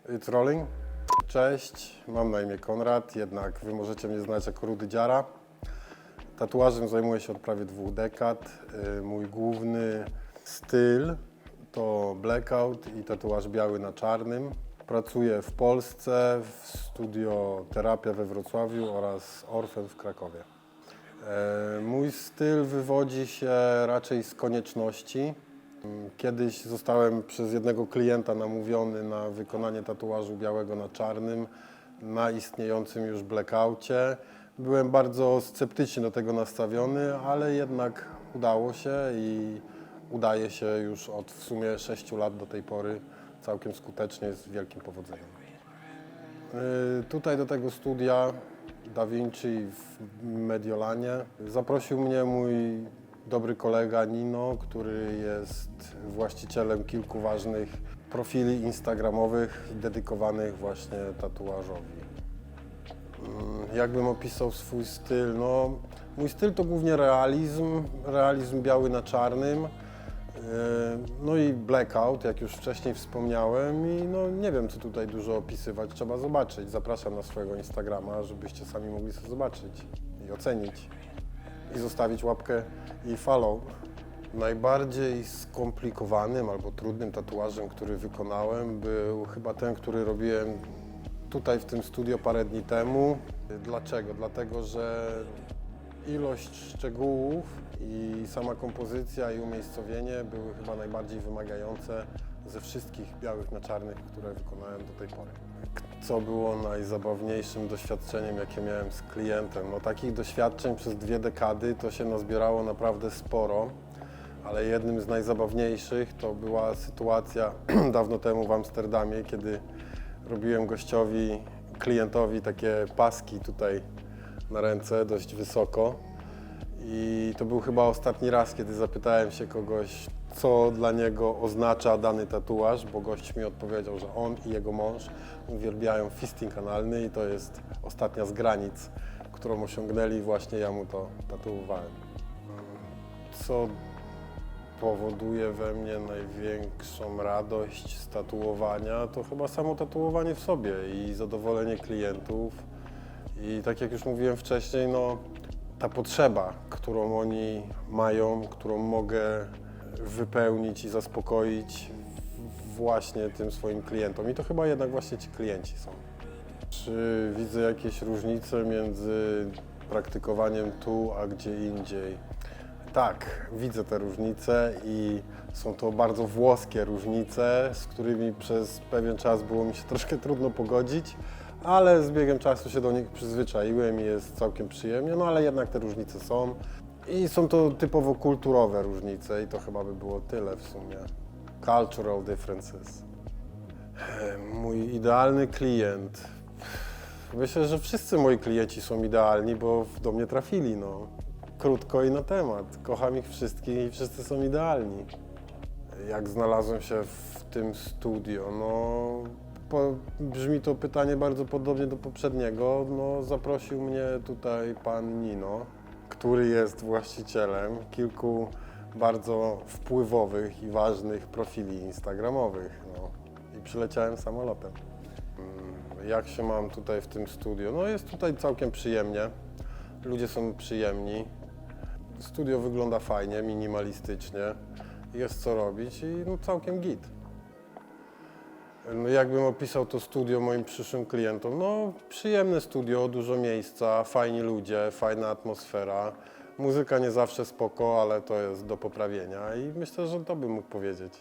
It's rolling. Cześć, mam na imię Konrad, jednak wy możecie mnie znać jako Rudy Dziara. Tatuażem zajmuję się od prawie 2 dekad. Mój główny styl to blackout i tatuaż biały na czarnym. Pracuję w Polsce, w studio Terapia we Wrocławiu oraz Orfen w Krakowie. Mój styl wywodzi się raczej z konieczności. Kiedyś zostałem przez jednego klienta namówiony na wykonanie tatuażu białego na czarnym, na istniejącym już blackoutie. Byłem bardzo sceptycznie do tego nastawiony, ale jednak udało się i udaje się już od w sumie 6 lat do tej pory całkiem skutecznie, z wielkim powodzeniem. Tutaj do tego studia Da Vinci w Mediolanie zaprosił mnie mój dobry kolega Nino, który jest właścicielem kilku ważnych profili instagramowych dedykowanych właśnie tatuażowi. Jakbym opisał swój styl? No, mój styl to głównie realizm biały na czarnym, no i blackout, jak już wcześniej wspomniałem, i no nie wiem, co tutaj dużo opisywać, trzeba zobaczyć. Zapraszam na swojego Instagrama, żebyście sami mogli sobie zobaczyć i ocenić i zostawić łapkę i follow. Najbardziej skomplikowanym albo trudnym tatuażem, który wykonałem, był chyba ten, który robiłem tutaj w tym studio parę dni temu. Dlaczego? Dlatego, że ilość szczegółów i sama kompozycja i umiejscowienie były chyba najbardziej wymagające ze wszystkich białych na czarnych, które wykonałem do tej pory. Co było najzabawniejszym doświadczeniem, jakie miałem z klientem? No, takich doświadczeń przez 2 dekady to się nazbierało naprawdę sporo, ale jednym z najzabawniejszych to była sytuacja dawno temu w Amsterdamie, kiedy robiłem klientowi takie paski tutaj na ręce dość wysoko. I to był chyba ostatni raz, kiedy zapytałem się kogoś, co dla niego oznacza dany tatuaż, bo gość mi odpowiedział, że on i jego mąż uwielbiają fisting analny i to jest ostatnia z granic, którą osiągnęli, właśnie ja mu to tatuowałem. Co powoduje we mnie największą radość z tatuowania, to chyba samo tatuowanie w sobie i zadowolenie klientów. I tak jak już mówiłem wcześniej, no, ta potrzeba, którą oni mają, którą mogę wypełnić i zaspokoić właśnie tym swoim klientom. I to chyba jednak właśnie ci klienci są. Czy widzę jakieś różnice między praktykowaniem tu, a gdzie indziej? Tak, widzę te różnice i są to bardzo włoskie różnice, z którymi przez pewien czas było mi się troszkę trudno pogodzić, ale z biegiem czasu się do nich przyzwyczaiłem i jest całkiem przyjemnie, no ale jednak te różnice są i są to typowo kulturowe różnice i to chyba by było tyle w sumie. Cultural differences. Mój idealny klient. Myślę, że wszyscy moi klienci są idealni, bo do mnie trafili, no. Krótko i na temat. Kocham ich wszystkich i wszyscy są idealni. Jak znalazłem się w tym studio? No, brzmi to pytanie bardzo podobnie do poprzedniego. No, zaprosił mnie tutaj pan Nino, który jest właścicielem kilku bardzo wpływowych i ważnych profili instagramowych. No, i przyleciałem samolotem. Jak się mam tutaj w tym studio? No, jest tutaj całkiem przyjemnie. Ludzie są przyjemni. Studio wygląda fajnie, minimalistycznie, jest co robić i no, całkiem git. No, jakbym opisał to studio moim przyszłym klientom? No, przyjemne studio, dużo miejsca, fajni ludzie, fajna atmosfera. Muzyka nie zawsze spoko, ale to jest do poprawienia i myślę, że to bym mógł powiedzieć.